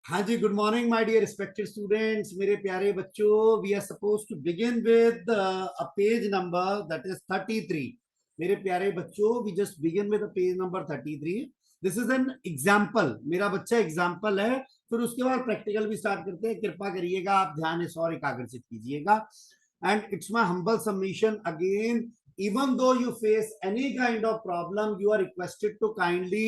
हाँ जी, good morning my dear respected students, मेरे प्यारे बच्चों। We are suppose to begin with a page number that is 33। मेरे प्यारे बच्चों, we just begin with page number 33। This is an example, मेरा बच्चा एग्जाम्पल है। फिर उसके बाद प्रैक्टिकल भी स्टार्ट करते हैं। कृपा करिएगा, आप ध्यान इस और एकाग्रचित कीजिएगा। And it's my humble submission again, even though you face any kind of problem, you are requested to kindly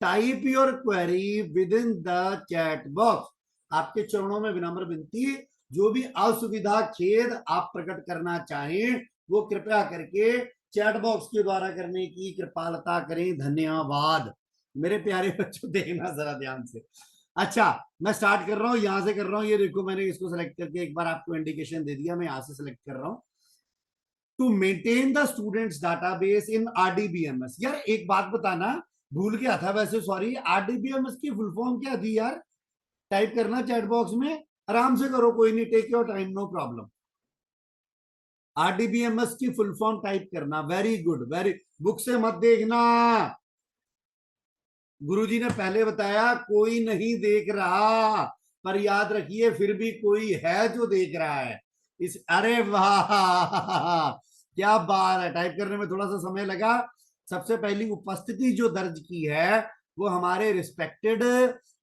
type your query with in the chat box. आपके चरणों में विनम्र विनती, जो भी असुविधा खेद आप प्रकट करना चाहें वो कृपया करके चैट बॉक्स के द्वारा करने की कृपालता करें। धन्यवाद। मेरे प्यारे बच्चों, देखना जरा ध्यान से। अच्छा, मैं स्टार्ट कर रहा हूं, यहां से कर रहा हूं। ये देखो, मैंने इसको सेलेक्ट करके एक बार आपको इंडिकेशन दे दिया। मैं यहां से सेलेक्ट कर रहा हूं। To maintain the students database in RDBMS. यार एक बात बताना, भूल गया था वैसे, सॉरी। आरडीबीएमएस की फुल फॉर्म क्या थी यार? टाइप करना चैट बॉक्स में, आराम से करो, कोई नहीं, take your time, no problem. RDBMS की फुल फॉर्म टाइप करना। Very good, very. बुक से मत देखना, गुरुजी ने पहले बताया कोई नहीं देख रहा, पर याद रखिए फिर भी कोई है जो देख रहा है। इस अरे वाह, क्या बात है। टाइप करने में थोड़ा सा समय लगा। सबसे पहली उपस्थिति जो दर्ज की है वो हमारे रिस्पेक्टेड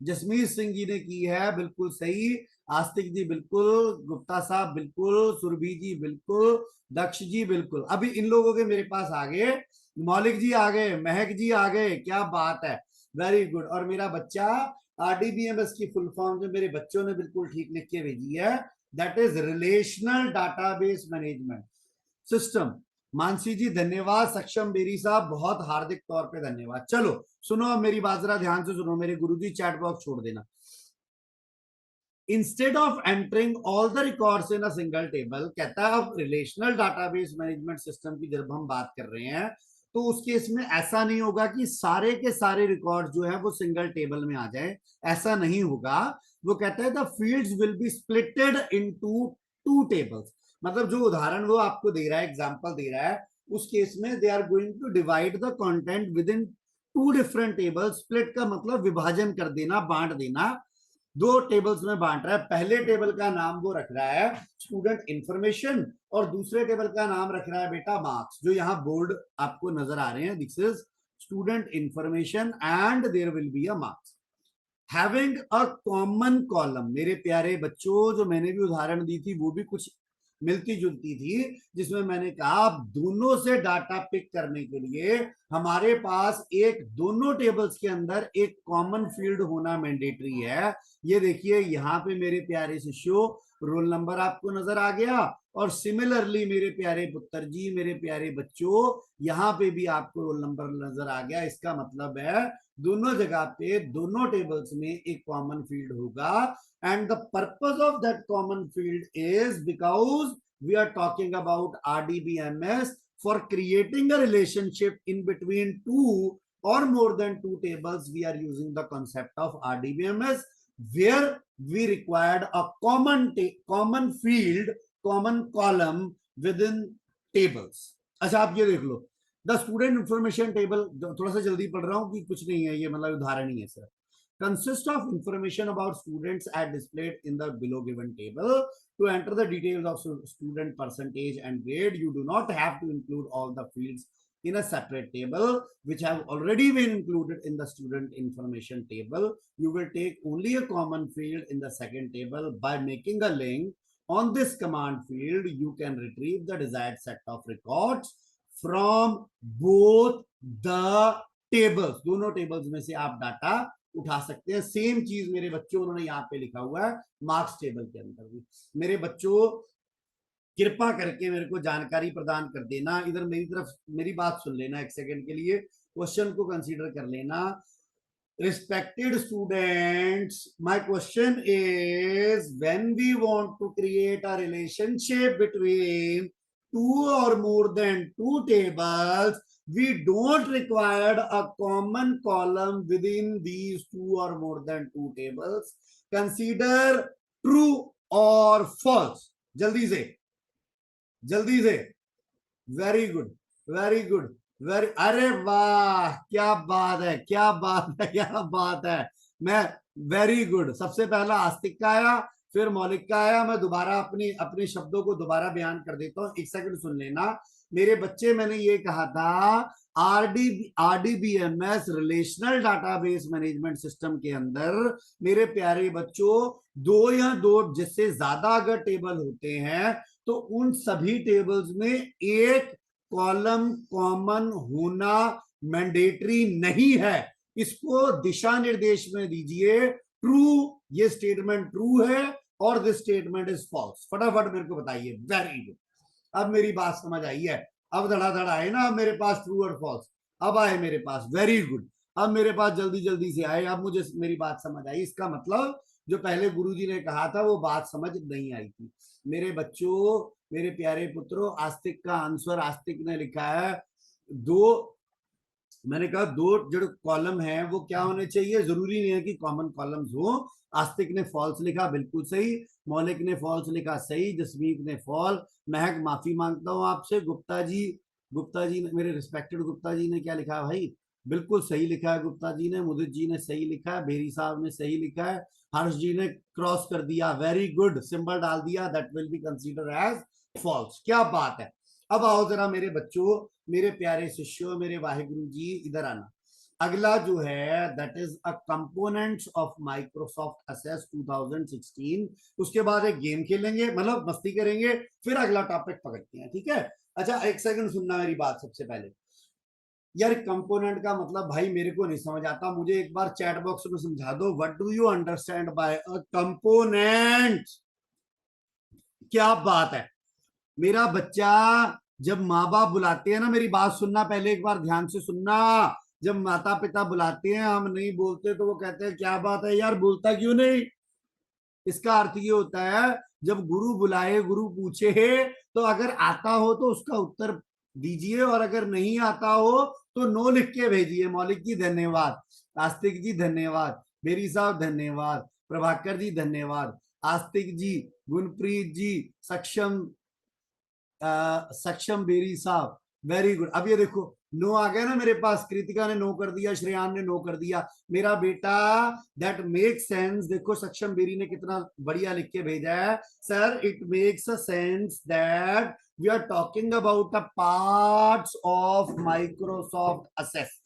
जसमीत सिंह जी ने की है, बिल्कुल सही। आस्तिक जी बिल्कुल, गुप्ता साहब बिल्कुल, सुरभि जी बिल्कुल, दक्ष जी बिल्कुल। अभी इन लोगों के मेरे पास आ गए, मौलिक जी आ गए, महक जी आ गए, क्या बात है, वेरी गुड। और मेरा बच्चा आरडीबीएमएस की फुल फॉर्म जो मेरे बच्चों ने बिल्कुल ठीक लिख के भेजी है, that is relational database management system. Mansi ji धन्यवाद, सक्षम बेरी साहब बहुत हार्दिक तौर पे धन्यवाद। चलो सुनो, अब मेरी बात जरा ध्यान से सुनो। मेरे गुरुजी चैट बॉक्स छोड़ देना। Instead of entering all the records in a single table, कहता है अब रिलेशनल डाटाबेस मैनेजमेंट सिस्टम की जब हम बात कर रहे हैं तो उस केस में ऐसा नहीं होगा कि सारे के सारे रिकॉर्ड जो है वो सिंगल टेबल में आ जाए, ऐसा नहीं होगा। वो कहता है the fields will be splitted into two tables. मतलब जो उदाहरण वो आपको दे रहा है, एग्जांपल दे रहा है, उस केस में they are going to divide the content with in two different tables. Split का मतलब विभाजन कर देना, बांट देना। दो टेबल्स में बांट रहा है। पहले टेबल का नाम वो रख रहा है स्टूडेंट इंफॉर्मेशन, और दूसरे टेबल का नाम रख रहा है बेटा मार्क्स। जो यहाँ बोर्ड आपको नजर आ रहे हैं, this is student information and there will be a marks having a common column. मेरे प्यारे बच्चों, जो मैंने भी उदाहरण दी थी वो भी कुछ मिलती जुलती थी, जिसमें मैंने कहा दोनों से डाटा पिक करने के लिए हमारे पास एक दोनों टेबल्स के अंदर एक कॉमन फील्ड होना मैंडेटरी है। ये देखिए यहाँ पे मेरे प्यारे शिष्यों, रोल नंबर आपको नजर आ गया, और सिमिलरली मेरे प्यारे पुत्र जी, मेरे प्यारे बच्चों, यहाँ पे भी आपको रोल नंबर नजर आ गया। इसका मतलब है दोनों जगह पे दोनों टेबल्स में एक कॉमन फील्ड होगा। and the purpose of that common field is because we are talking about RDBMS for creating a relationship in between two or more than two tables. We are using the concept of RDBMS where we required a common field, common column within tables. अच्छा, आप ये देख लो, the student information table. थोड़ा सा जल्दी पढ़ रहा हूं कि कुछ नहीं है, ये मतलब उदाहरण ही है sir. Consist of information about students are displayed in the below given table. To enter the details of student percentage and grade, you do not have to include all the fields in a separate table which have already been included in the student information table. You will take only a common field in the second table. By making a link on this command field, you can retrieve the desired set of records from both the tables. दोनों tables में से आप data उठा सकते हैं। Same चीज मेरे बच्चों उन्होंने यहाँ पे लिखा हुआ है मार्क्स टेबल के अंदर भी। मेरे बच्चों, कृपा करके मेरे को जानकारी प्रदान कर देना। इधर मेरी तरफ मेरी बात सुन लेना एक सेकंड के लिए, क्वेश्चन को कंसीडर कर लेना। respected students, my question is, when we want to create a relationship between two or more than two tables, we don't require a common column within these two or more than two tables. Consider true or false. जल्दी से, जल्दी से। Very good, very good, very, अरे वाह, क्या बात है, क्या बात है, क्या बात है। मैं वेरी गुड, सबसे पहला आस्तिक का आया, फिर मौलिक का आया। मैं दोबारा अपने अपने शब्दों को दोबारा बयान कर देता हूं, एक सेकंड सुन लेना मेरे बच्चे। मैंने ये कहा था RDBMS relational database management system के अंदर मेरे प्यारे बच्चों दो या दो जिससे ज्यादा अगर टेबल होते हैं तो उन सभी टेबल्स में एक कॉलम कॉमन होना मैंडेटरी नहीं है। इसको दिशा निर्देश में दीजिए ट्रू, ये स्टेटमेंट ट्रू है और दिस स्टेटमेंट इज फॉल्स। फटाफट मेरे को बताइए। वेरी गुड, अब मेरी बात समझ आई है। अब धड़ाधड़ आए ना, अब मेरे पास ट्रू और फॉल्स अब आए मेरे पास। वेरी गुड, अब मेरे पास जल्दी जल्दी से आए। अब मुझे मेरी बात समझ आई। इसका मतलब जो पहले गुरुजी ने कहा था वो बात समझ नहीं आई थी। मेरे बच्चों, मेरे प्यारे पुत्रों, आस्तिक का आंसर आस्तिक ने लिखा है दो। मैंने कहा दो जो कॉलम है वो क्या होने चाहिए, जरूरी नहीं है कि कॉमन कॉलम्स हो। आस्तिक ने फॉल्स लिखा, बिल्कुल सही। मौलिक ने फॉल्स लिखा, सही। जसमीत ने फॉल्स। महक माफी मांगता हूं आपसे। गुप्ता जी ने, मेरे रिस्पेक्टेड गुप्ता जी ने क्या लिखा है भाई, बिल्कुल सही लिखा है। गुप्ता जी ने, मुदित जी ने सही लिखा है, बेरी साहब ने सही लिखा है, हर्ष जी ने क्रॉस कर दिया, वेरी गुड, सिंबल डाल दिया, that will be consider as false. क्या बात है। अब आओ जरा मेरे बच्चों, मेरे प्यारे शिष्यों, मेरे वाहिगुरु जी, इधर आना। अगला जो है that is a components of Microsoft assess 2016। उसके बाद एक गेम खेलेंगे, मतलब मस्ती करेंगे, फिर अगला टॉपिक पकड़ते हैं, ठीक है। अच्छा एक सेकंड सुनना मेरी बात सबसे पहले। यार कंपोनेंट का मतलब भाई मेरे को नहीं समझ आता, मुझे एक बार चैट बॉक्स में समझा दो, what do you understand by a component. क्या बात है मेरा बच्चा। जब माँ बाप बुलाते हैं ना, मेरी बात सुनना पहले, एक बार ध्यान से सुनना। जब माता पिता बुलाते हैं, हम नहीं बोलते तो वो कहते हैं क्या बात है यार, बोलता क्यों नहीं। इसका अर्थ ये होता है जब गुरु बुलाए, गुरु पूछे, तो अगर आता हो तो उसका उत्तर दीजिए, और अगर नहीं आता हो तो नो लिख के भेजिए। मौलिक जी धन्यवाद, आस्तिक जी धन्यवाद, बेरी साहब धन्यवाद, प्रभाकर जी धन्यवाद, आस्तिक जी, गुणप्रीत जी, सक्षम सक्षम बेरी साहब, वेरी गुड। अब ये देखो नो आ गया ना मेरे पास। कृतिका ने नो कर दिया, श्रेयान ने नो कर दिया। मेरा बेटा दैट मेक सेंस। देखो सक्षम बेरी ने कितना बढ़िया लिख के भेजा है, sir it makes a sense that we are talking about the parts of Microsoft access.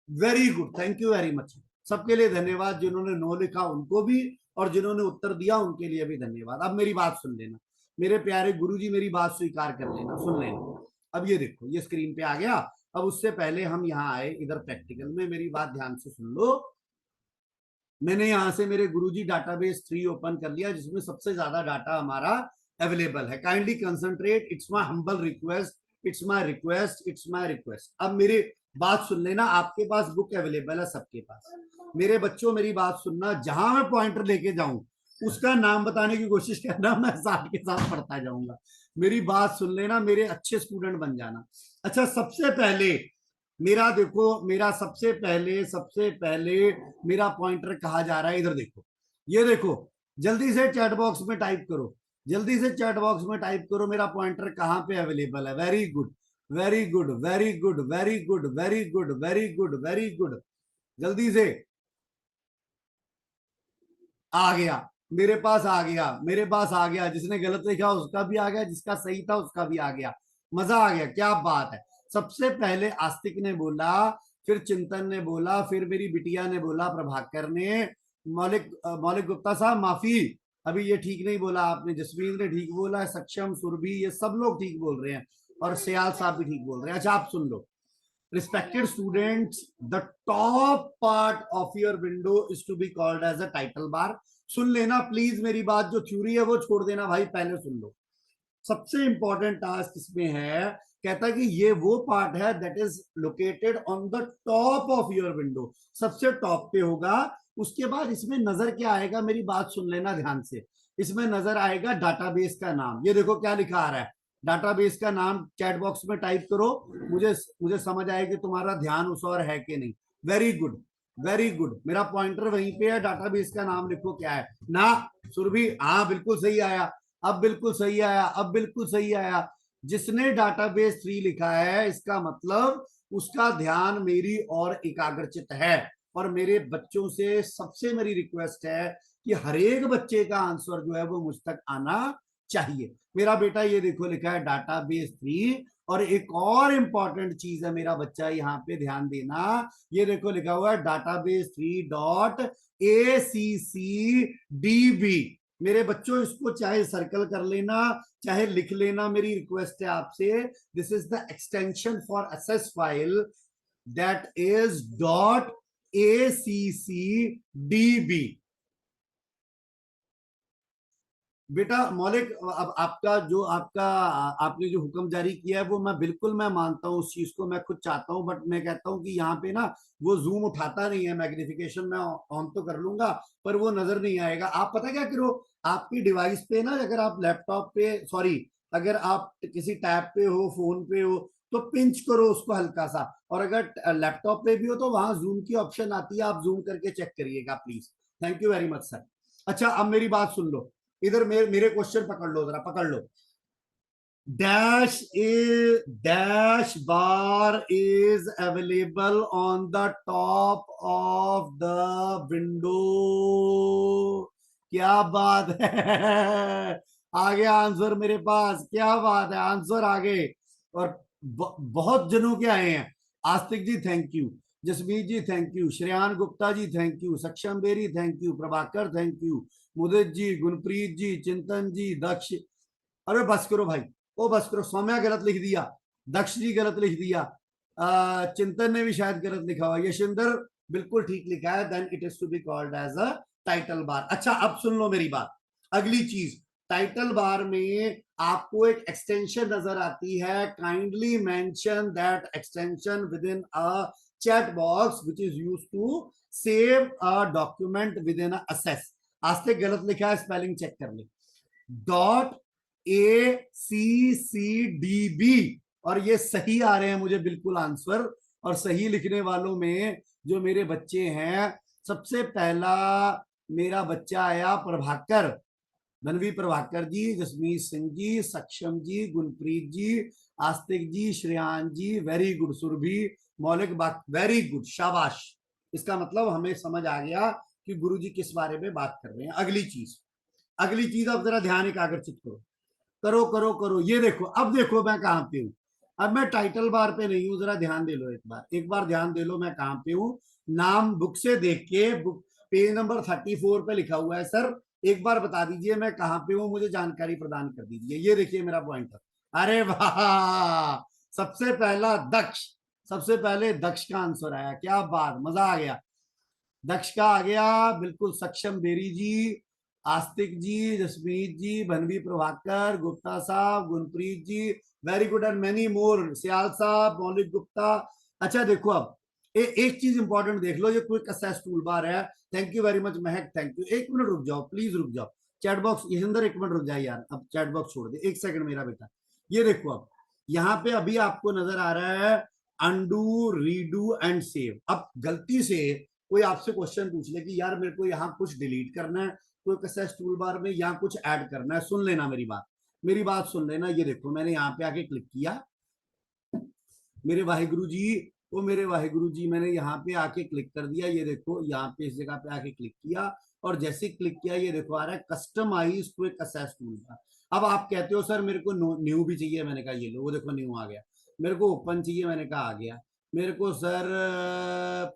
Very good, thank you very much. सबके लिए धन्यवाद, जिन्होंने नो लिखा उनको भी, और जिन्होंने उत्तर दिया उनके लिए भी धन्यवाद। अब मेरी बात सुन लेना मेरे प्यारे गुरुजी, मेरी बात स्वीकार कर लेना, सुन लेना। अब ये देखो ये स्क्रीन पे आ गया। अब उससे पहले हम यहाँ आए इधर प्रैक्टिकल में, मेरी बात ध्यान से सुन लो। मैंने यहाँ से मेरे गुरुजी डाटाबेस 3 ओपन कर लिया, जिसमें सबसे ज्यादा डाटा हमारा अवेलेबल है। Kindly concentrate, it's my humble request, it's my request, it's my request. अब मेरी बात सुन लेना, आपके पास बुक अवेलेबल है सबके पास। मेरे बच्चों मेरी बात सुनना, जहां मैं पॉइंटर लेके जाऊं उसका नाम बताने की कोशिश करना, मैं साथ के साथ पढ़ता जाऊंगा। मेरी बात सुन लेना, मेरे अच्छे स्टूडेंट बन जाना। अच्छा सबसे पहले मेरा देखो, मेरा सबसे पहले मेरा पॉइंटर कहा जा रहा है, इधर देखो, ये देखो, जल्दी से चैट बॉक्स में टाइप करो, जल्दी से चैट बॉक्स में टाइप करो मेरा पॉइंटर कहां पे अवेलेबल है। Very good, very good, very good, very good, very good, very good, very good, जल्दी से। आ गया, मेरे पास आ गया, मेरे पास आ गया। जिसने गलत लिखा उसका भी आ गया, जिसका सही था उसका भी आ गया। मजा आ गया, क्या बात है। सबसे पहले आस्तिक ने बोला, फिर चिंतन ने बोला, फिर मेरी बिटिया ने बोला, प्रभाकर ने, मौलिक मौलिक गुप्ता साहब माफी, अभी ये ठीक नहीं बोला आपने, जसवीर ने ठीक बोला, सक्षम, सुरभि, ये सब लोग ठीक बोल रहे हैं, और सयाल साहब भी ठीक बोल रहे हैं। अच्छा आप सुन लो, respected students, the top part of your window is to be called as a title bar। सुन लेना प्लीज मेरी बात, जो थ्योरी है वो छोड़ देना भाई, पहले सुन लो। सबसे इंपॉर्टेंट टास्क इसमें है, कहता है कि ये वो पार्ट है that is located on the top of your window, सबसे टॉप पे होगा। उसके बाद इसमें नजर क्या आएगा, मेरी बात सुन लेना ध्यान से। इसमें नजर आएगा डाटाबेस का नाम, ये देखो क्या लिखा आ रहा है, डाटाबेस का नाम चैट बॉक्स में टाइप करो, मुझे मुझे समझ आए कि तुम्हारा ध्यान उस और है कि नहीं। वेरी गुड, वेरी गुड, मेरा पॉइंटर वहीं पे है, डाटाबेस का नाम लिखो क्या है ना। सुरभि हाँ बिल्कुल सही आया, अब बिल्कुल सही आया, अब बिल्कुल सही आया। जिसने डाटाबेस 3 लिखा है इसका मतलब उसका ध्यान मेरी और एकाग्रचित है, और मेरे बच्चों से सबसे मेरी रिक्वेस्ट है कि हर एक बच्चे का आंसर जो है वो मुझ तक आना चाहिए। मेरा बेटा ये देखो लिखा है डाटाबेस 3, और एक और इंपॉर्टेंट चीज है मेरा बच्चा यहाँ पे ध्यान देना, ये देखो लिखा हुआ है database3.accdb। मेरे बच्चों इसको चाहे सर्कल कर लेना चाहे लिख लेना, मेरी रिक्वेस्ट है आपसे। This is the extension for SS file that is .accdb। बेटा मौलिक, अब आपका जो आपने जो हुक्म जारी किया है वो मैं मानता हूँ, उस चीज को मैं खुद चाहता हूँ, बट मैं कहता हूँ कि यहाँ पे ना वो जूम उठाता नहीं है। मैग्निफिकेशन मैं ऑन तो कर लूंगा पर वो नजर नहीं आएगा। आप पता क्या करो, आपकी डिवाइस पे ना, अगर आप लैपटॉप पे, सॉरी, अगर आप किसी टैब पे हो, फोन पे हो, तो पिंच करो उसको हल्का सा, और अगर लैपटॉप पे भी हो तो वहां जूम की ऑप्शन आती है, आप जूम करके चेक करिएगा please. Thank you very much sir. अच्छा अब मेरी बात सुन लो, इधर मेरे क्वेश्चन पकड़ लो, जरा पकड़ लो। Dash bar is available on the top of the window. क्या बात है, आ गया आंसर मेरे पास, क्या बात है, आंसर आ गए। और बहुत जनों के आए हैं। Aastik ji thank you, Jasmeet ji thank you, Shreyan Gupta ji thank you, Saksham Berry thank you, Prabhakar thank you, Mudit ji, Gunpreet ji, Chintan ji, दक्ष, अरे बस करो भाई, ओ बस करो। सौम्या गलत लिख दिया, दक्ष जी गलत लिख दिया, चिंतन ने भी शायद गलत लिखा हुआ, यशिंदर बिल्कुल ठीक लिखा है। Then it is to be called as a title bar. अच्छा अब सुन लो मेरी बात, अगली चीज, टाइटल बार में आपको एक एक्सटेंशन नजर आती है, kindly mention that extension within a chat box which is use to save a document within access. आज तक गलत लिखा है, स्पेलिंग चेक कर ले। .accdb, और ये सही आ रहे हैं मुझे बिल्कुल आंसर। और सही लिखने वालों में जो मेरे बच्चे हैं, सबसे पहला मेरा बच्चा आया प्रभाकर, धनवी प्रभाकर जी, जसमीत सिंह जी, सक्षम जी, गुनप्रीत जी, आस्तिक जी, श्रेयान जी, वेरी गुड, सुरभि, मौलिक बात, वेरी गुड, शाबाश। इसका मतलब हमें समझ आ गया कि गुरुजी किस बारे में बात कर रहे हैं। अगली चीज अब जरा ध्यान एकाग्रचित करो, करो करो करो। ये देखो, अब देखो मैं कहां पे हूं। अब मैं टाइटल बार पे नहीं हूं, जरा ध्यान दे लो, एक बार ध्यान दे लो मैं कहां पे हूं। नाम बुक से देख के, बुक पेज नंबर 34 पे लिखा हुआ है सर, एक बार बता दीजिए मैं कहां पे हूं, मुझे जानकारी प्रदान कर दीजिए। ये देखिए मेरा पॉइंटर, अरे वाह, सबसे पहला दक्ष, सबसे पहले दक्ष का आंसर आया, क्या बात, मजा आ गया, दक्ष का आ गया बिल्कुल। सक्षम बेरी जी, आस्तिक जी, जसमीत जी, भनवी प्रभाकर, गुप्ता साहब, Gunpreet ji, very good and many more, Sial साहब, मौलिक गुप्ता। अच्छा देखो अब एक चीज इंपॉर्टेंट देख लो, ये क्विक असेस टूल बार है। Thank you very much Mahak, thank you. एक मिनट रुक जाओ प्लीज, रुक जाओ, चैट बॉक्स ये अंदर, एक मिनट रुक जाए यार, अब चैट बॉक्स छोड़ दे, एक सेकंड मेरा बेटा। ये देखो अब यहाँ पे अभी आपको नजर आ रहा है अनडू, रीडू एंड सेव। अब गलती से कोई आपसे क्वेश्चन पूछ ले कि यार मेरे को यहाँ कुछ डिलीट करना है, कोई कैसे टूल बार में यहाँ कुछ ऐड करना है, सुन लेना मेरी बात सुन लेना। ये देखो मैंने यहाँ पे आके क्लिक किया, मेरे वाहिगुरु जी, वो मेरे वाहिगुरु जी, मैंने यहाँ पे आके क्लिक कर दिया। ये देखो यहाँ पे इस जगह पे आके क्लिक किया, और जैसे क्लिक किया ये देखो आ रहा है customize quick access tool bar. अब आप कहते हो सर मेरे को न्यू भी चाहिए, मैंने कहा ये लो, वो देखो न्यू आ गया। मेरे को ओपन चाहिए, मैंने कहा आ गया। मेरे को सर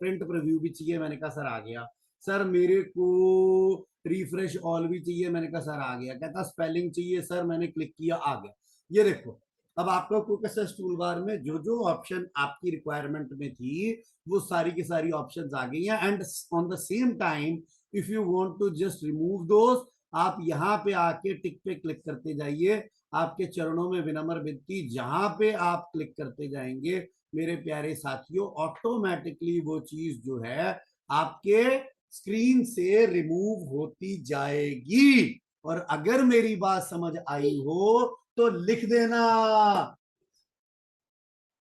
प्रिंट प्रीव्यू भी चाहिए, मैंने कहा सर आ गया। सर मेरे को रिफ्रेश ऑल भी चाहिए, मैंने कहा सर आ गया। कहता स्पेलिंग चाहिए सर, मैंने क्लिक किया, आ गया। ये देखो अब आपको क्विक असेस टूल बार में जो जो ऑप्शन आपकी रिक्वायरमेंट में थी वो सारी की सारी ऑप्शंस आ गई हैं। And on the same time if you want to just remove those, आप यहाँ पे आके टिक पे क्लिक करते जाइए। आपके चरणों में विनम्र विनती, जहां पे आप क्लिक करते जाएंगे मेरे प्यारे साथियों, ऑटोमेटिकली वो चीज जो है आपके स्क्रीन से रिमूव होती जाएगी। और अगर मेरी बात समझ आई हो तो लिख देना,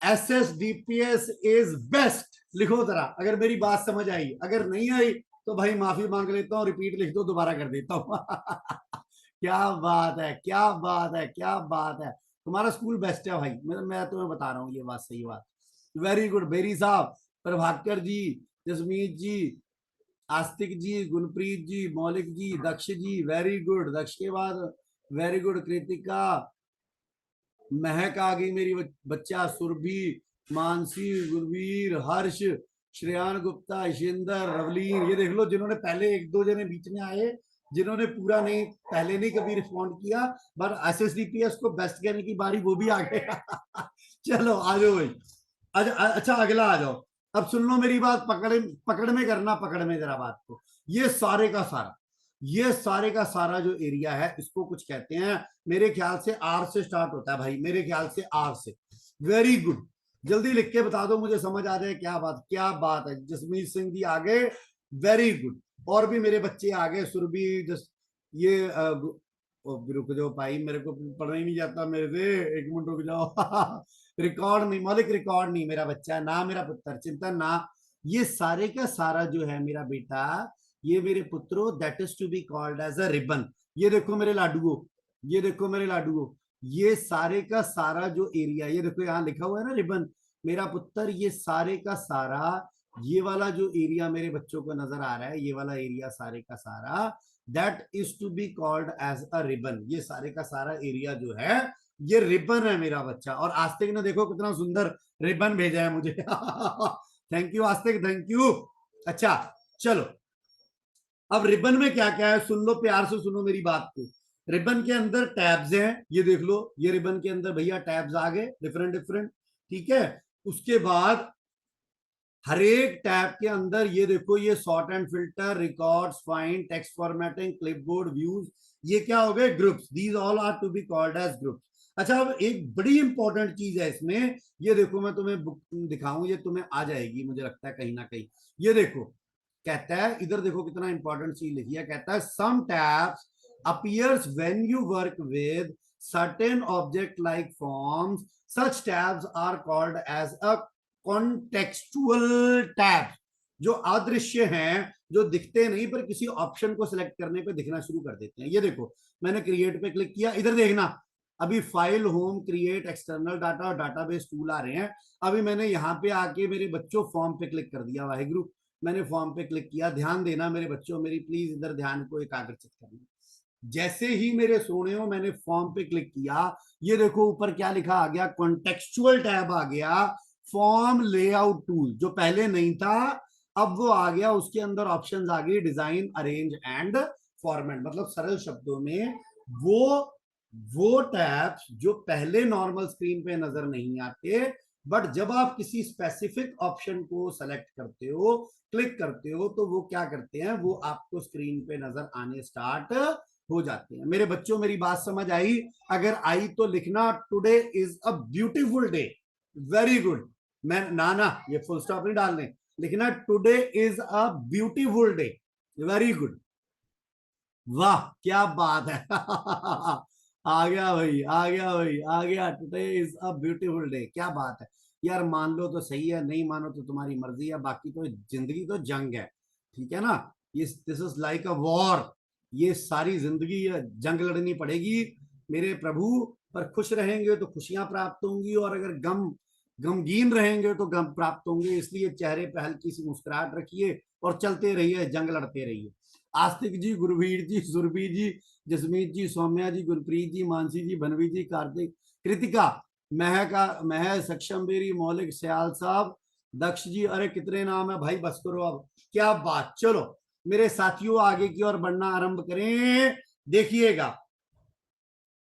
SSDPS इज बेस्ट, लिखो जरा अगर मेरी बात समझ आई। अगर नहीं आई तो भाई माफी मांग लेता हूं, रिपीट लिख दो, दोबारा कर देता हूं। क्या बात है, क्या बात है, क्या बात है, तुम्हारा स्कूल बेस्ट है भाई, मैं तुम्हें बता रहा हूँ ये बात, सही बात। वेरी गुड बेरी साहब, प्रभाकर जी, जसमीत जी, आस्तिक जी, गुनप्रीत जी, मौलिक जी, दक्ष जी, वेरी गुड। दक्ष के बाद वेरी गुड कृतिका, महक आ गई मेरी बच्चा, सुरभि, मानसी, गुरवीर, हर्ष, श्रेयान गुप्ता, इशिंदर, रवलीन, ये देख लो जिन्होंने पहले एक दो जने बीच में आए, जिन्होंने पूरा नहीं पहले नहीं कभी रिस्पॉन्ड किया, पर एसएसडीपीएस को बेस्ट कहने की बारी वो भी आ गए। चलो आ जाओ भाई। अच्छा अगला आ जाओ। अब सुन लो मेरी बात, पकड़ पकड़ में करना, पकड़ में जरा बात को। ये सारे का सारा, ये सारे का सारा जो एरिया है इसको कुछ कहते हैं, मेरे ख्याल से आर से स्टार्ट होता है भाई, मेरे ख्याल से आर से। वेरी गुड, जल्दी लिख के बता दो, मुझे समझ आ जाए क्या बात है। जसमीत सिंह जी आ गए, वेरी गुड। और भी मेरे बच्चे आ गए, सुरभि, ये रुक जाओ भाई, मेरे को पढ़ना ही नहीं जाता मेरे से, एक मिनट रुक जाओ। रिकॉर्ड नहीं मौलिक, रिकॉर्ड नहीं मेरा बच्चा ना, मेरा पुत्र चिंतन ना। ये सारे का सारा जो है मेरा बेटा, ये मेरे पुत्रों, that is to be called as a ribbon. ये देखो मेरे लाडुओ, ये देखो मेरे लाडुओ, ये सारे का सारा जो एरिया, ये देखो यहाँ लिखा हुआ है ना रिबन, मेरा पुत्र, ये सारे का सारा, ये वाला जो एरिया मेरे बच्चों को नजर आ रहा है, ये वाला एरिया सारे का सारा, that is to be called as a ribbon. ये सारे का सारा एरिया जो है ये रिबन है मेरा बच्चा। और आस्तिक ने देखो कितना सुंदर रिबन भेजा है मुझे। Thank you Astik, thank you. अच्छा चलो, अब रिबन में क्या क्या है सुन लो, प्यार से सुनो मेरी बात को। रिबन के अंदर टैब्स हैं, ये देख लो, ये रिबन के अंदर भैया टैब्स आ गए डिफरेंट डिफरेंट, ठीक है। उसके बाद हर एक टैब के अंदर ये देखो, ये sort and filter, records, find, text formatting, clipboard, views, ये क्या हो गए, groups. These all are to be called as groups. अच्छा अब एक बड़ी इंपॉर्टेंट चीज है इसमें, ये देखो मैं तुम्हें बुक दिखाऊं, ये तुम्हें आ जाएगी मुझे लगता है कहीं ना कहीं। ये देखो कहता है, इधर देखो कितना इंपॉर्टेंट चीज लिखी है, कहता है सम tabs appears when you work with certain object like forms, such tabs are called as a contextual tab। जो अदृश्य हैं, जो दिखते नहीं पर किसी ऑप्शन को सिलेक्ट करने पे दिखना शुरू कर देते हैं। ये देखो मैंने क्रिएट पे क्लिक किया, इधर देखना, अभी file, home, create, external data और डाटाबेस टूल आ रहे हैं। अभी मैंने यहाँ पे आके मेरे बच्चों फॉर्म पे क्लिक कर दिया, वाहिगुरु, मैंने फॉर्म पे क्लिक किया। ध्यान देना मेरे बच्चों, मेरी प्लीज इधर ध्यान को एकाग्रचित करना। जैसे ही मेरे सोने हो मैंने फॉर्म पे क्लिक किया, ये देखो ऊपर क्या लिखा आ गया, कॉन्टेक्चुअल टैब आ गया, फॉर्म लेआउट टूल, जो पहले नहीं था अब वो आ गया। उसके अंदर ऑप्शंस आ गई, डिजाइन, अरेंज एंड फॉर्मेट। मतलब सरल शब्दों में वो टैब्स जो पहले नॉर्मल स्क्रीन पे नजर नहीं आते, बट जब आप किसी स्पेसिफिक ऑप्शन को सेलेक्ट करते हो, क्लिक करते हो, तो वो क्या करते हैं, वो आपको स्क्रीन पे नजर आने स्टार्ट हो जाते हैं। मेरे बच्चों मेरी बात समझ आई? अगर आई तो लिखना, today is a beautiful day. Very good. मैं ना ये फुल स्टॉप नहीं डालने, लिखना today is a beautiful day. Very good, वाह क्या बात है। आ गया भाई, आ गया भाई, आ गया। Today is a beautiful day, क्या बात है यार। मान लो तो सही है, नहीं मानो तो तुम्हारी मर्जी है, बाकी तो जिंदगी तो जंग है, ठीक है ना। ये this is like a war, ये सारी जिंदगी जंग लड़नी पड़ेगी मेरे प्रभु। पर खुश रहेंगे तो खुशियां प्राप्त होंगी, और अगर गमगीन रहेंगे तो गम प्राप्त होंगे। इसलिए चेहरे पे हल्की सी मुस्कुराहट रखिए और चलते रहिए, जंग लड़ते रहिए। आस्तिक जी, गुरवीर जी, सुरभि जी, जसमीत जी, सौम्या जी, गुरप्रीत जी, मानसी जी, बनवी जी, कार्तिक, कृतिका, महक, सक्षम बेरी, मौलिक, सयाल साहब, दक्ष जी, अरे कितने नाम है भाई, बस करो अब, क्या बात। चलो मेरे साथियों आगे की ओर बढ़ना आरंभ करें, देखिएगा।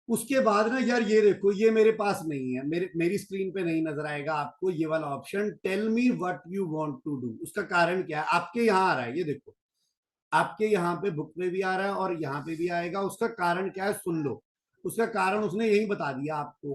उसके बाद ना यार, ये देखो, ये मेरे पास नहीं है, मेरी स्क्रीन पे नहीं नजर आएगा आपको ये वाला option, tell me what you want to do. उसका कारण क्या है, आपके यहाँ आ रहा है, ये देखो आपके यहाँ पे बुक में भी आ रहा है और यहाँ पे भी आएगा। उसका कारण क्या है सुन लो, उसका कारण उसने यही बता दिया आपको।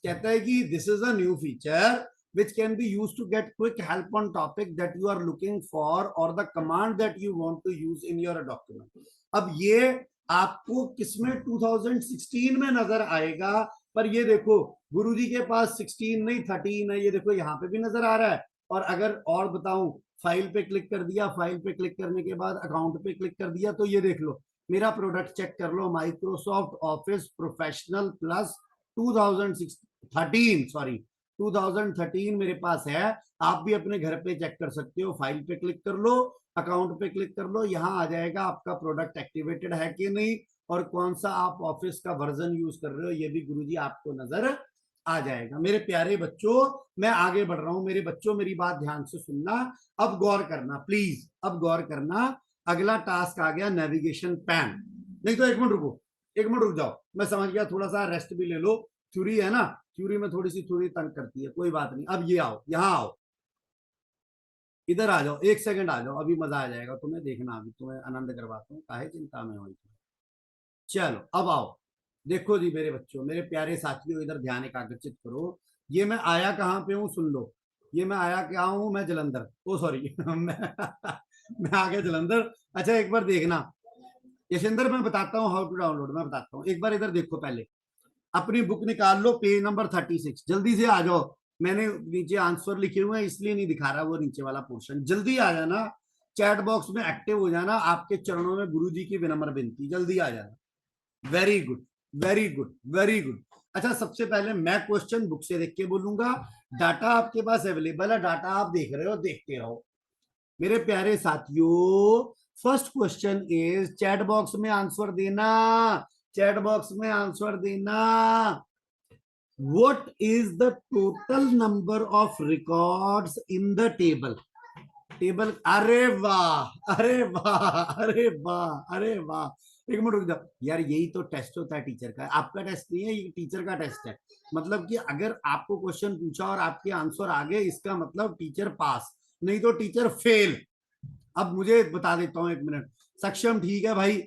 कहता है कि this is a new feature which can be used to get quick help on topic that you are looking for or the command that you want to use in your document। अब ये आपको किसमें 2016 में नजर आएगा, पर ये देखो गुरुजी के पास 16 नहीं 13 है, ये देखो यहाँ पे भी नजर आ रहा है। और अगर और बताऊं, फाइल पे क्लिक कर दिया, फाइल पे क्लिक करने के बाद अकाउंट पे क्लिक कर दिया, तो ये देख लो मेरा प्रोडक्ट चेक कर लो, Microsoft office professional plus 2013 sorry 2013 मेरे पास है। आप भी अपने घर पे चेक कर सकते हो। फाइल पे क्लिक कर लो, अकाउंट पे क्लिक कर लो, यहाँ आ जाएगा आपका प्रोडक्ट एक्टिवेटेड है कि नहीं और कौन सा आप ऑफिस का वर्जन यूज कर रहे हो ये भी गुरुजी आपको नजर आ जाएगा। मेरे प्यारे बच्चों, मैं आगे बढ़ रहा हूं। मेरे बच्चों मेरी बात ध्यान से सुनना, अब गौर करना प्लीज, अब गौर करना। अगला टास्क आ गया नेविगेशन पैन। नहीं तो एक मिनट रुको, एक मिनट रुक जाओ, मैं समझ गया, थोड़ा सा रेस्ट भी ले लो। थ्योरी है ना, थ्योरी में थोड़ी सी थ्योरी तंग करती है, कोई बात नहीं। अब ये आओ, यहाँ आओ, इधर आ जाओ, एक सेकंड आ जाओ, अभी मजा आ जाएगा तुम्हें, देखना अभी तुम्हें आनंद करवाता हूँ, काहे चिंता में हो। चलो अब आओ, देखो जी मेरे बच्चों, मेरे प्यारे साथियों, इधर ध्यान एकाग्रचित करो। ये मैं आया कहाँ पे हूँ सुन लो। ये मैं आया क्या हूँ, मैं जलंधर, ओ सॉरी मैं आ गया जलंधर। अच्छा एक बार देखना यशेंद्र, मैं बताता हूँ हाउ टू डाउनलोड, मैं बताता हूँ, एक बार इधर देखो, पहले अपनी बुक निकाल लो, पेज नंबर 36, जल्दी से आ जाओ। मैंने नीचे आंसर लिखे हुए हैं इसलिए नहीं दिखा रहा वो नीचे वाला पोर्शन, जल्दी आ जाना। चैट बॉक्स में एक्टिव हो जाना, आपके चरणों में गुरु जी की विनम्र विनती, जल्दी आ जाना। Very good, very good, very good. अच्छा सबसे पहले मैं क्वेश्चन बुक से देख के बोलूंगा, डाटा आपके पास अवेलेबल है, डाटा आप देख रहे हो, देखते रहो मेरे प्यारे साथियों। First question is, chat box में आंसर देना, चैट बॉक्स में आंसर देना। What is the total number of records in the table? Table, अरे वाह, अरे वाह, अरे वाह, अरे वाह। एक मिनट रुक जाओ यार, यही तो टेस्ट होता है टीचर का, आपका टेस्ट नहीं है, ये टीचर का टेस्ट है। मतलब कि अगर आपको क्वेश्चन पूछा और आपके आंसर आ गए, इसका मतलब टीचर पास, नहीं तो टीचर फेल। अब मुझे बता देता हूँ, एक मिनट। सक्षम ठीक है भाई,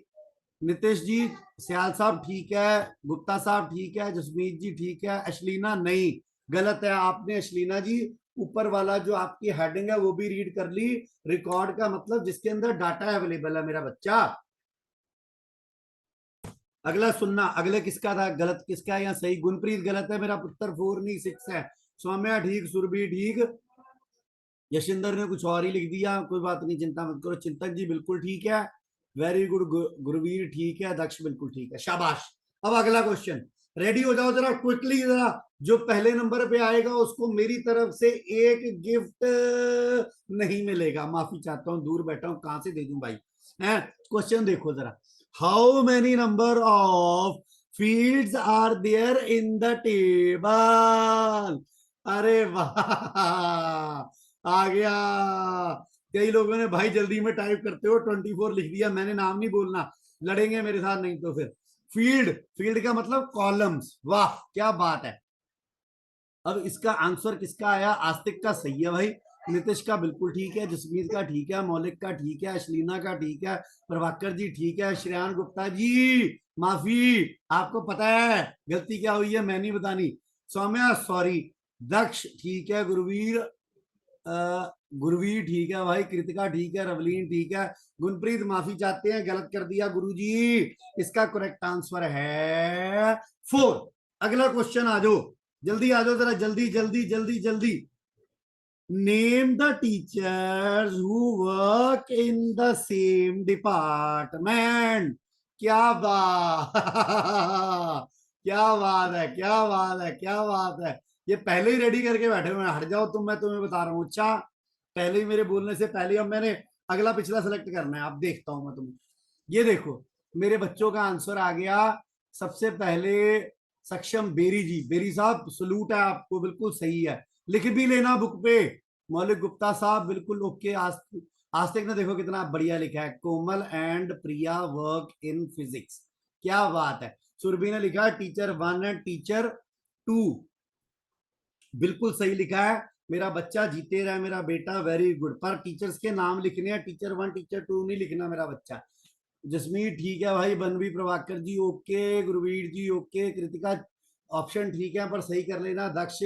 नितेश जी, सियाल साहब ठीक है, गुप्ता साहब ठीक है, जसमीत जी ठीक है, अश्लीना नहीं, गलत है आपने अश्लीना जी। ऊपर वाला जो आपकी हेडिंग है वो भी रीड कर ली, रिकॉर्ड का मतलब जिसके अंदर डाटा अवेलेबल है मेरा बच्चा। अगला सुनना, अगले किसका था, गलत किसका है या सही? गुनप्रीत गलत है, मेरा पुत्र 4 नहीं 6 है। सौम्या ठीक, सुरभि ठीक, यशिंदर ने कुछ और ही लिख दिया, कोई बात नहीं, चिंता मत करो। चिंतक जी बिल्कुल ठीक है, वेरी गुड। गुरवीर ठीक है, दक्ष बिल्कुल ठीक है, शाबाश। अब अगला क्वेश्चन, रेडी हो जाओ जरा क्विकली जरा। जो पहले नंबर पे आएगा उसको मेरी तरफ से एक गिफ्ट नहीं मिलेगा, माफी चाहता हूं, दूर बैठा हूं, कहां से दे दूं भाई। है क्वेश्चन देखो जरा, how many number of fields are there in the table? अरे वाह, आ गया। कई लोगों ने भाई जल्दी में टाइप करते हो 24 लिख दिया, मैंने नाम नहीं बोलना, लड़ेंगे मेरे साथ नहीं तो फिर। फील्ड, फील्ड का मतलब कॉलम्स, वाह क्या बात है। अब इसका आंसर किसका आया? आस्तिक का सही है भाई, नितिश का बिल्कुल ठीक है, जसमीत का ठीक है, मौलिक का ठीक है, अश्लीना का ठीक है, प्रभाकर जी ठीक है, श्रेयान गुप्ता जी माफी, आपको पता है गलती क्या हुई है, मैं नहीं बतानी। सौम्या सॉरी, दक्ष ठीक है, गुरवीर गुरवीर ठीक है भाई, कृतिका ठीक है, रवलीन ठीक है, गुनप्रीत माफी चाहते हैं, गलत कर दिया गुरुजी। इसका करेक्ट आंसर है 4। अगला क्वेश्चन आ जाओ, जल्दी आ जाओ जरा, जल्दी जल्दी जल्दी जल्दी। Name the teachers who work in the same department. क्या बात क्या बात है, क्या बात है, क्या बात है। ये पहले ही रेडी करके बैठे हुए हैं, हट जाओ तुम, मैं तुम्हें बता रहा हूँ। अच्छा पहले ही मेरे बोलने से पहले अब मैंने अगला पिछला सेलेक्ट करना है, अब देखता हूं मैं तुम्हें। ये देखो मेरे बच्चों का आंसर आ गया। सबसे पहले सक्षम बेरी जी, बेरी साहब सलूट है आपको, बिल्कुल सही है, लिख भी लेना बुक पे। मौलिक गुप्ता साहब बिल्कुल ओके। आस्तिक ने देखो कितना बढ़िया लिखा है, Komal and Priya work in physics, क्या बात है। सुरभि ने लिखा टीचर 1 एंड टीचर 2, बिल्कुल सही लिखा है। मेरा बच्चा जीते रहा, मेरा बेटा, वेरी गुड। पर टीचर्स के नाम लिखने हैं, टीचर 1 टीचर 2 नहीं लिखना मेरा बच्चा। जसमीत ठीक है भाई, बनवी प्रभाकर जी ओके, गुरवीर जी ओके, कृतिका ऑप्शन ठीक है पर सही कर लेना, दक्ष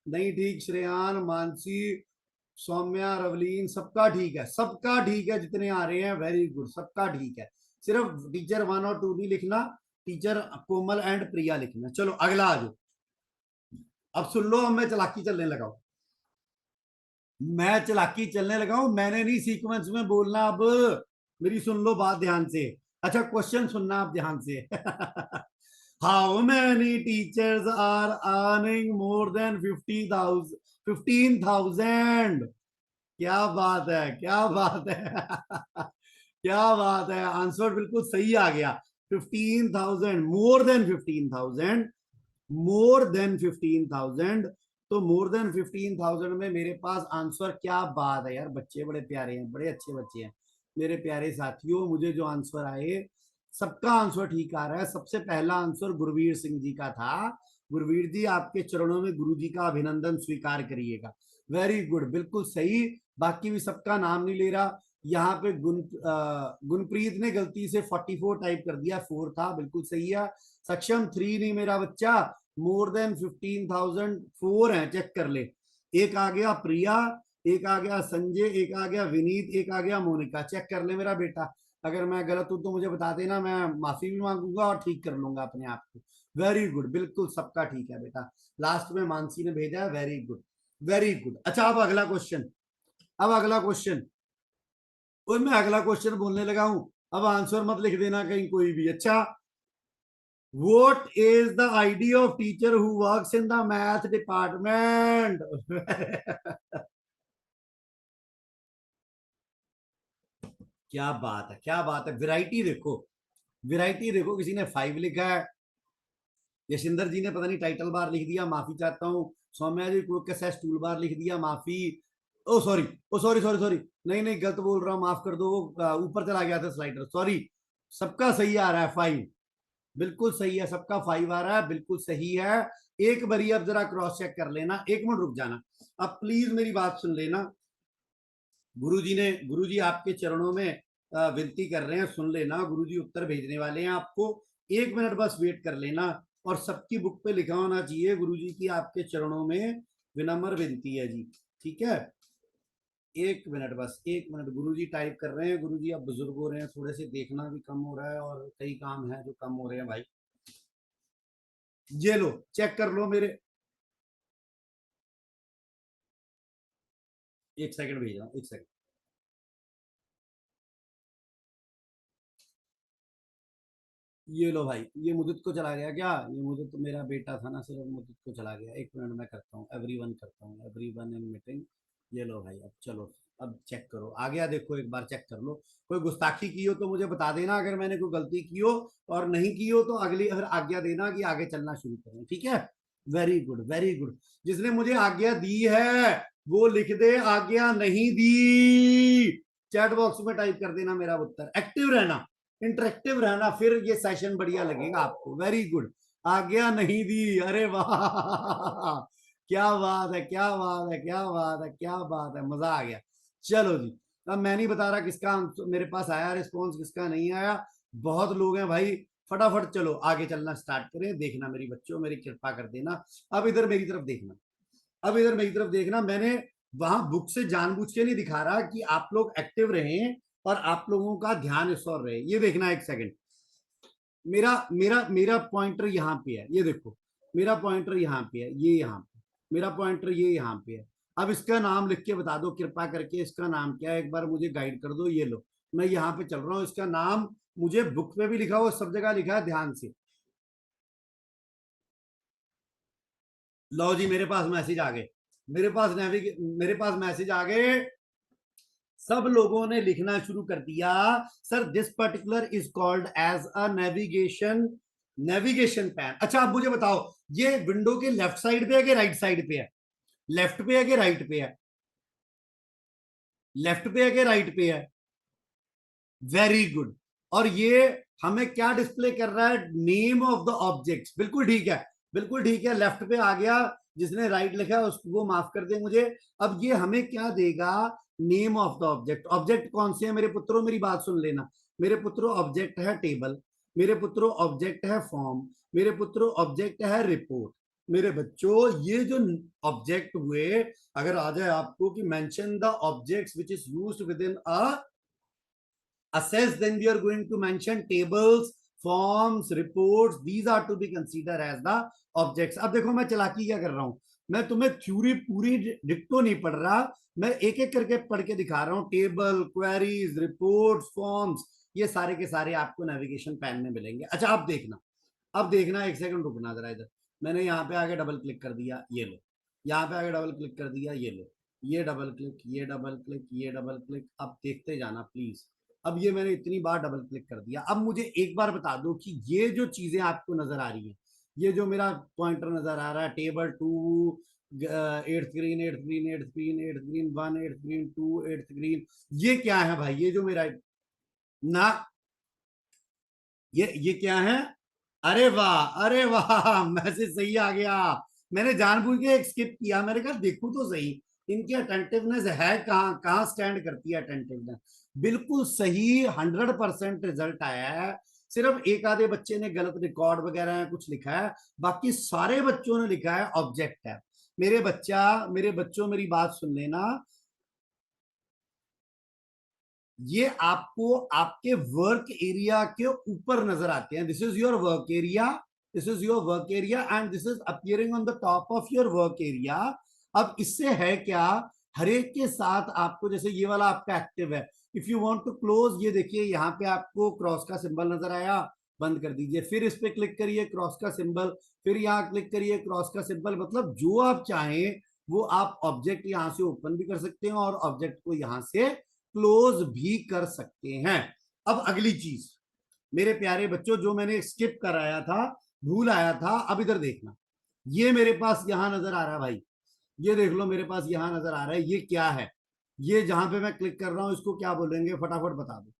नहीं ठीक, श्रेयान, मानसी, सौम्या, रवलीन, सबका ठीक है, सबका ठीक है, जितने आ रहे हैं वेरी गुड, सबका ठीक है। सिर्फ टीचर 1 और 2 नहीं लिखना, टीचर कोमल एंड प्रिया लिखना। चलो अगला आ जाओ, अब सुन लो, अब मैं चलाकी चलने लगा हूं, मैं चलाकी चलने लगा हूं, मैंने नहीं सीक्वेंस में बोलना अब, मेरी सुन लो बात ध्यान से। अच्छा क्वेश्चन सुनना आप ध्यान से how many teachers are earning more than 50,000 15,000। क्या बात है, क्या बात है। क्या बात है, आंसर बिल्कुल सही आ गया। 15,000, मोर देन 15,000, मोर देन 15,000। तो मोर देन 15,000 में मेरे पास आंसर, क्या बात है यार, बच्चे बड़े प्यारे हैं, बड़े अच्छे बच्चे हैं मेरे प्यारे साथियों। मुझे जो आंसर आए, सबका आंसर ठीक आ रहा है। सबसे पहला आंसर गुरवीर सिंह जी का था। गुरवीर जी, आपके चरणों में गुरु जी का अभिनंदन स्वीकार करिएगा। वेरी गुड, बिल्कुल सही। बाकी भी सबका नाम नहीं ले रहा। यहाँ पे गुनप्रीत ने गलती से 44 टाइप कर दिया, 4 था, बिल्कुल सही है। सक्षम 3 नहीं मेरा बच्चा, मोर देन 15,000 4 है, चेक कर ले। एक आ गया प्रिया, एक आ गया संजय, एक आ गया विनीत, एक आ गया मोनिका। चेक कर ले मेरा बेटा। अगर मैं गलत हूं तो मुझे बता देना, मैं माफी भी मांगूंगा और ठीक कर लूंगा अपने आप को। वेरी गुड, बिल्कुल सबका ठीक है बेटा। लास्ट में मानसी ने भेजा है, वेरी गुड, वेरी गुड। अच्छा, अब अगला क्वेश्चन, अब अगला क्वेश्चन। और मैं अगला क्वेश्चन बोलने लगा हूं, अब आंसर मत लिख देना कहीं कोई भी। अच्छा, what is the ID of teacher who works in the math department? क्या बात है, क्या बात है। वैरायटी देखो, वैरायटी देखो। किसी ने 5 लिखा है, यशिंदर जी ने पता नहीं टाइटल बार लिख दिया, माफी चाहता हूँ। सौम्या जी टूल बार लिख दिया, माफी। ओ सॉरी, ओ सॉरी सॉरी सॉरी, नहीं नहीं, गलत बोल रहा हूँ, माफ कर दो। वो ऊपर चला गया था स्लाइडर, सॉरी। सबका सही आ रहा है 5, बिल्कुल सही है, सबका 5 आ रहा है, बिल्कुल सही है। एक बारी अब जरा क्रॉस चेक कर लेना, 1 मिनट रुक जाना। अब प्लीज मेरी बात सुन लेना। गुरुजी आपके चरणों में विनती कर रहे हैं, सुन लेना। गुरुजी उत्तर भेजने वाले हैं आपको, 1 मिनट बस वेट कर लेना। और सबकी बुक पे लिखा होना चाहिए, गुरुजी की आपके चरणों में विनम्र विनती है जी। ठीक है, 1 मिनट बस, 1 मिनट। गुरुजी टाइप कर रहे हैं। गुरुजी अब बुजुर्ग हो रहे हैं, थोड़े से देखना भी कम हो रहा है, और कई काम है जो कम हो रहे हैं भाई। ये लो, चेक कर लो मेरे। 1 सेकंड भेज रहा हूँ, 1 सेकंड। ये लो भाई, ये मुदित को चला गया क्या? ये मुदित तो मेरा बेटा था ना, सिर्फ मुदित को चला गया। 1 मिनट में करता हूँ, एवरीवन करता हूँ, एवरीवन इन मीटिंग। ये लो भाई, अब चलो, अब चेक करो, आ गया देखो, एक बार चेक कर लो। कोई गुस्ताखी की हो तो मुझे बता देना, अगर मैंने कोई गलती की हो। और नहीं की हो तो अगली फिर आज्ञा देना कि आगे चलना शुरू करें, ठीक है। Very good, very good. जिसने मुझे आज्ञा दी है वो लिख दे आज्ञा नहीं दी। चैट बॉक्स में टाइप कर देना मेरा उत्तर। एक्टिव रहना, इंटरेक्टिव रहना, फिर ये सेशन बढ़िया लगेगा आपको। वेरी गुड, आज्ञा नहीं दी, अरे वाह, क्या बात है, क्या बात है, क्या बात है, क्या बात है, मजा आ गया। चलो जी, अब मैं नहीं बता रहा किसका मेरे पास आया रिस्पॉन्स, किसका नहीं आया। बहुत लोग हैं भाई, फटाफट चलो आगे चलना स्टार्ट करें। देखना मेरी बच्चों, मेरी कृपा कर देना। अब इधर मेरी तरफ देखना, अब इधर मेरी तरफ देखना। मैंने वहां बुक से जानबूझ के नहीं दिखा रहा कि आप लोग एक्टिव रहें और आप लोगों का ध्यान इस और रहे। ये देखना, 1 सेकंड। मेरा मेरा मेरा पॉइंटर यहाँ पे है, ये देखो। मेरा पॉइंटर यहाँ पे है, ये यहाँ पे। मेरा पॉइंटर ये यहाँ पे है। अब इसका नाम लिख के बता दो कृपा करके, इसका नाम क्या है, एक बार मुझे गाइड कर दो। ये लो, मैं यहाँ पे चल रहा हूँ। इसका नाम मुझे बुक पे भी लिखा हुआ, सब जगह लिखा है, ध्यान से। लो जी, मेरे पास मैसेज आ गए, मेरे पास मैसेज आ गए। सब लोगों ने लिखना शुरू कर दिया, sir this particular is called as a navigation pane. अच्छा, अब मुझे बताओ, ये विंडो के लेफ्ट साइड पे है कि राइट साइड पे है? लेफ्ट पे है कि राइट पे है? लेफ्ट पे है कि राइट पे है? Very good. और ये हमें क्या डिस्प्ले कर रहा है? Name of the object. बिल्कुल ठीक है, बिल्कुल ठीक है, लेफ्ट पे आ गया। जिसने राइट लिखा है उसको वो माफ कर दे मुझे। अब ये हमें क्या देगा? Name of the object. Object कौन से है मेरे पुत्रों? मेरी बात सुन लेना मेरे पुत्रों। ऑब्जेक्ट है टेबल, मेरे पुत्रों ऑब्जेक्ट है फॉर्म, मेरे पुत्रों ऑब्जेक्ट है रिपोर्ट। मेरे बच्चों, ये जो ऑब्जेक्ट हुए, अगर आ जाए आपको कि mention the objects which is used with in a assess, then we are going to mention tables, forms, reports. These are to be considered as the objects. अब देखो मैं चालाकी क्या कर रहा हूं, मैं तुम्हें थ्योरी पूरी डिक्टो नहीं पढ़ रहा, मैं एक एक करके पढ़ के दिखा रहा हूं। टेबल, क्वेरीज, रिपोर्ट्स, फॉर्म्स, ये सारे के सारे आपको नेविगेशन पैन में मिलेंगे। अच्छा, अब देखना, 1 सेकंड रुकना जरा इधर। मैंने यहाँ पे आगे डबल क्लिक कर दिया, ये लो। यहाँ पे आगे डबल क्लिक कर दिया, ये लो, ये डबल क्लिक, ये डबल क्लिक, ये डबल क्लिक, अब देखते जाना प्लीज। अब ये मैंने इतनी बार डबल क्लिक कर दिया। अब मुझे एक बार बता दो कि ये जो चीजें आपको नजर आ रही है, ये जो मेरा पॉइंटर नजर आ रहा है, table 2, eighth green, eighth green, eighth green, eighth green 1, eighth green 2, eighth green, ये क्या है भाई? ये जो मेरा ना, ये क्या है? अरे वाह, अरे वाह, मैसेज सही आ गया। मैंने जानबूझ के एक स्किप किया, मैंने कहा देखूं तो सही इनकी अटेंटिवनेस है कहाँ, कहाँ स्टैंड करती है अटेंटिवनेस। बिल्कुल सही, 100% रिजल्ट आया है। सिर्फ एक आधे बच्चे ने गलत रिकॉर्ड वगैरह कुछ लिखा है, बाकी सारे बच्चों ने लिखा है ऑब्जेक्ट है। मेरे बच्चों मेरी बात सुन लेना, ये आपको आपके वर्क एरिया के ऊपर नजर आते हैं। This is your work area, this is your work area and this is appearing on the top of your work area. अब इससे है क्या, हर एक के साथ आपको, जैसे ये वाला आपका एक्टिव है, if you want to close, ये देखिए यहाँ पे आपको क्रॉस का सिंबल नजर आया, बंद कर दीजिए, फिर इस पे क्लिक करिए क्रॉस का सिंबल, फिर यहाँ क्लिक करिए क्रॉस का सिंबल, मतलब जो आप चाहें वो आप ऑब्जेक्ट यहाँ से ओपन भी कर सकते हैं और ऑब्जेक्ट को यहाँ से क्लोज भी कर सकते हैं। अब अगली चीज मेरे प्यारे बच्चों, जो मैंने स्किप कराया था, भूल आया था, अब इधर देखना, ये मेरे पास यहां नजर आ रहा है भाई, ये देख लो मेरे पास यहां नजर आ रहा है, ये क्या है? ये जहां पे मैं क्लिक कर रहा हूं इसको क्या बोलेंगे, फटाफट बता दो,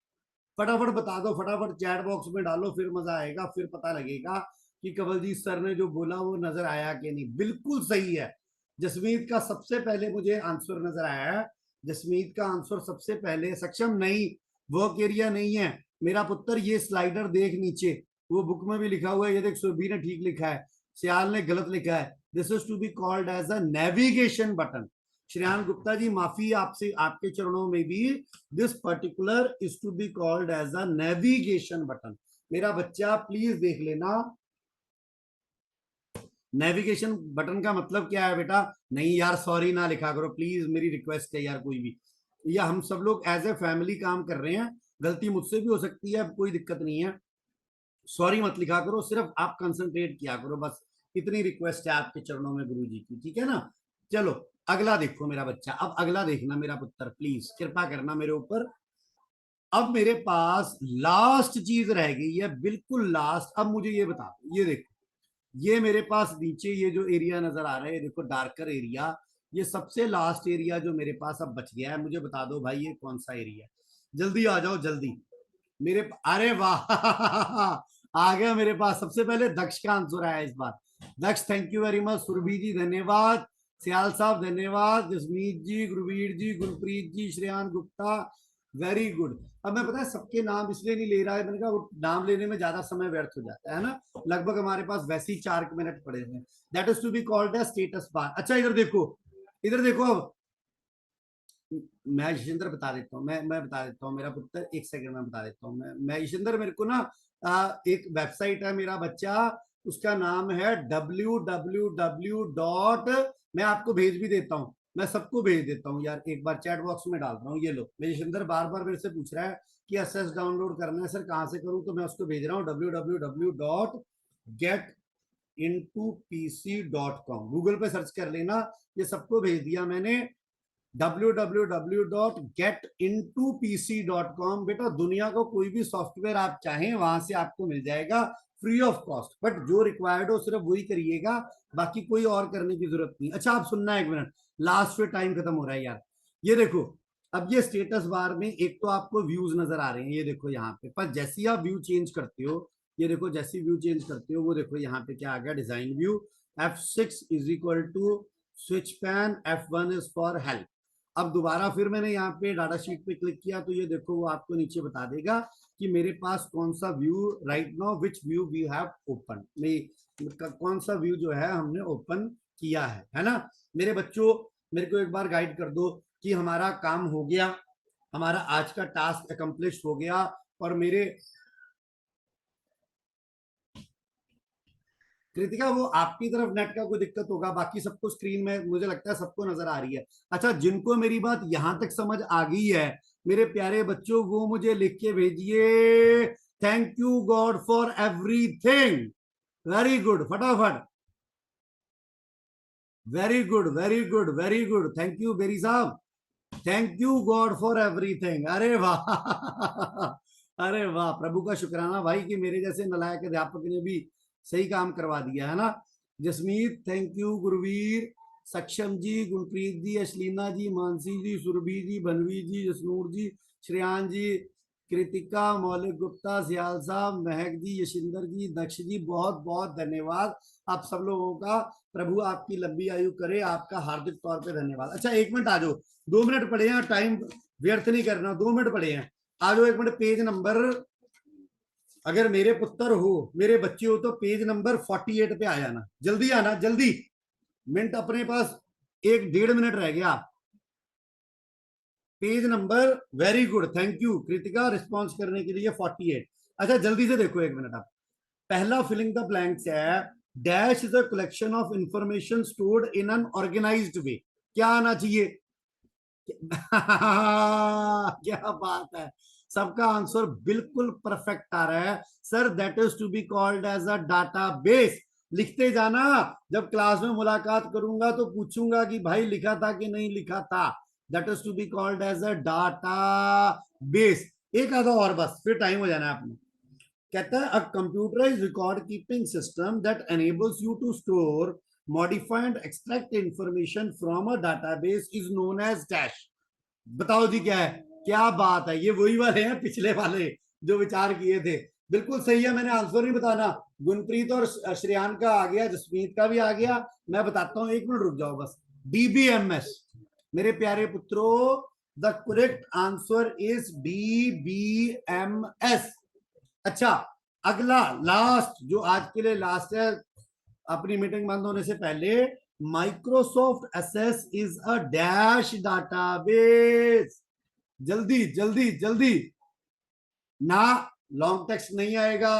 फटाफट बता दो, फटाफट चैट बॉक्स में डालो, फिर मजा आएगा, फिर पता लगेगा कि कवलजीत सर ने जो बोला वो नजर आया कि नहीं। बिल्कुल सही है, जसमीत का सबसे पहले मुझे आंसर नजर आया है। जसमीत का आंसर सबसे पहले, सक्षम नहीं, वर्क एरिया नहीं है मेरा पुत्र, ये स्लाइडर देख नीचे, वो बुक में भी लिखा हुआ है, ये देख सुरभि ने ठीक लिखा है, सियाल ने गलत लिखा है। This is to be called as a navigation button. Shreyan Gupta ji माफी आपसे, आपके चरणों में भी, this particular is to be called as a navigation button. मेरा बच्चा प्लीज देख लेना, नेविगेशन बटन का मतलब क्या है बेटा? नहीं यार सॉरी ना लिखा करो प्लीज, मेरी रिक्वेस्ट है यार, कोई भी, या हम सब लोग एज ए फैमिली काम कर रहे हैं, गलती मुझसे भी हो सकती है, कोई दिक्कत नहीं है, सॉरी मत लिखा करो, सिर्फ आप कंसंट्रेट किया करो बस, इतनी रिक्वेस्ट है आपके चरणों में गुरु जी की, ठीक है ना? चलो अगला देखो मेरा बच्चा, अब अगला देखना मेरा पुत्र, प्लीज कृपा करना मेरे ऊपर। अब मेरे पास लास्ट चीज रह गई है, बिल्कुल लास्ट। अब मुझे ये बता दो, ये देखो, ये मेरे पास नीचे ये जो एरिया नजर आ रहा है, देखो डार्कर एरिया, ये सबसे लास्ट एरिया जो मेरे पास अब बच गया है, मुझे बता दो भाई ये कौन सा एरिया है? जल्दी आ जाओ जल्दी मेरे, अरे वाह आ गया मेरे पास, सबसे पहले दक्ष का आंसर आया इस बार। Daksh thank you very much, Surabhi ji धन्यवाद, सियाल साहब धन्यवाद, जसमीत जी, गुरवीर जी, गुरप्रीत जी, श्रेयान गुप्ता, वेरी गुड। अब मैं पता है सबके नाम इसलिए नहीं ले रहा है, मैंने कहा वो नाम लेने में ज्यादा समय व्यर्थ हो जाता है ना, लगभग हमारे पास वैसे ही 4 मिनट पड़े हुए हैं। That is to be called as status bar. अच्छा इधर देखो, इधर देखो, अब मैं यशेंद्र बता देता हूँ, मैं बता देता हूँ मेरा पुत्र, एक सेकंड में बता देता हूँ मैं यशेंद्र, मेरे को ना एक वेबसाइट है मेरा बच्चा, उसका नाम है www. मैं आपको भेज भी देता हूँ, मैं सबको भेज देता हूँ यार, एक बार चैट बॉक्स में डाल रहा हूँ, ये लो। मैं यशेंद्र बार बार मेरे से पूछ रहा है कि एसएस डाउनलोड करना है सर, कहाँ से करूँ, तो मैं उसको भेज रहा हूँ www.getintopc.com, गूगल पे सर्च कर लेना, ये सबको भेज दिया मैंने, www.getintopc.com। बेटा दुनिया को कोई भी सॉफ्टवेयर आप चाहें वहां से आपको मिल जाएगा फ्री ऑफ कॉस्ट, बट जो रिक्वायर्ड हो सिर्फ वही करिएगा, बाकी कोई और करने की जरूरत नहीं। अच्छा आप सुनना एक मिनट, लास्ट पे टाइम खत्म हो रहा है यार। ये देखो, अब ये स्टेटस बार में एक तो आपको व्यूज नजर आ रहे हैं, ये देखो यहाँ पे, पर जैसे ही आप व्यू चेंज करते हो, ये देखो जैसी व्यू चेंज करते हो, वो देखो यहाँ पे क्या आ गया, design view, F6 is equal to switch pane, F1 is for help. अब दोबारा फिर मैंने यहाँ पे डाटा शीट पे क्लिक किया, तो ये देखो वो आपको नीचे बता देगा कि मेरे पास कौन सा view right now, which view we have open, कौन सा व्यू जो है हमने ओपन किया है ना? मेरे बच्चों मेरे को एक बार गाइड कर दो कि हमारा काम हो गया, हमारा आज का टास्क अकम्प्लिश हो गया, और मेरे कृतिका वो आपकी तरफ नेट का कोई दिक्कत होगा, बाकी सबको स्क्रीन में मुझे लगता है सबको नजर आ रही है। अच्छा जिनको मेरी बात यहां तक समझ आ गई है मेरे प्यारे बच्चों, वो मुझे लिख के भेजिए, thank you God for everything, very good, फटाफट। Very good, very good, very good, thank you Berry साहब, thank you God for everything. अरे वाह अरे वाह, प्रभु का शुक्राना भाई कि मेरे जैसे नलायक अध्यापक ने भी सही काम करवा दिया है ना। जसमीत थैंक यू, गुरवीर, सक्षम जी, गुरप्रीत जी, अश्लीना जी, मानसी जी, सुरभि जी, बनवी जी, जसनूर जी, श्रेयान जी, कृतिका, मौलिक गुप्ता, सियाल साहब, महक जी, यशिंदर जी, दक्ष जी, बहुत बहुत धन्यवाद आप सब लोगों का। प्रभु आपकी लंबी आयु करे, आपका हार्दिक तौर पे धन्यवाद। अच्छा 1 मिनट आ जाओ, 2 मिनट पड़े हैं, टाइम व्यर्थ नहीं करना, 2 मिनट पड़े हैं, आ जाओ 1 मिनट। पेज नंबर, अगर मेरे पुत्र हो, मेरे बच्चे हो, तो पेज नंबर 48 पे आ जाना, जल्दी आना, जल्दी, मिनट अपने पास 1 डेढ़ मिनट रह गया। Page number, very good, thank you Kritika response करने के लिए 48। अच्छा जल्दी से देखो 1 मिनट आप। पहला फिलिंग द ब्लैंक्स है, dash is a collection of information stored in an organised way. क्या आना चाहिए क्या बात है, सबका आंसर बिल्कुल परफेक्ट आ रहा है sir. That is to be called as a database. लिखते जाना, जब क्लास में मुलाकात करूंगा तो पूछूंगा कि भाई लिखा था कि नहीं लिखा था। That is to be called as a database. एक आधा और बस, फिर टाइम हो जाना है आपने। कहता है a computerised record keeping system that enables you to store modify and extract information from a database is known as dash. बताओ जी क्या है, क्या बात है, ये वही वाले हैं पिछले वाले जो विचार किए थे। बिल्कुल सही है, मैंने आंसर नहीं बताना। गुनप्रीत और श्रेयान का आ गया, जसमीत का भी आ गया, मैं बताता हूँ, 1 मिनट रुक जाओ बस। डीबीएमएस मेरे प्यारे पुत्रों, the correct answer is DBMS. अच्छा अगला लास्ट, जो आज के लिए लास्ट है अपनी मीटिंग बंद होने से पहले, Microsoft SS is a dash database. जल्दी जल्दी जल्दी ना, लॉन्ग टेक्स्ट नहीं आएगा,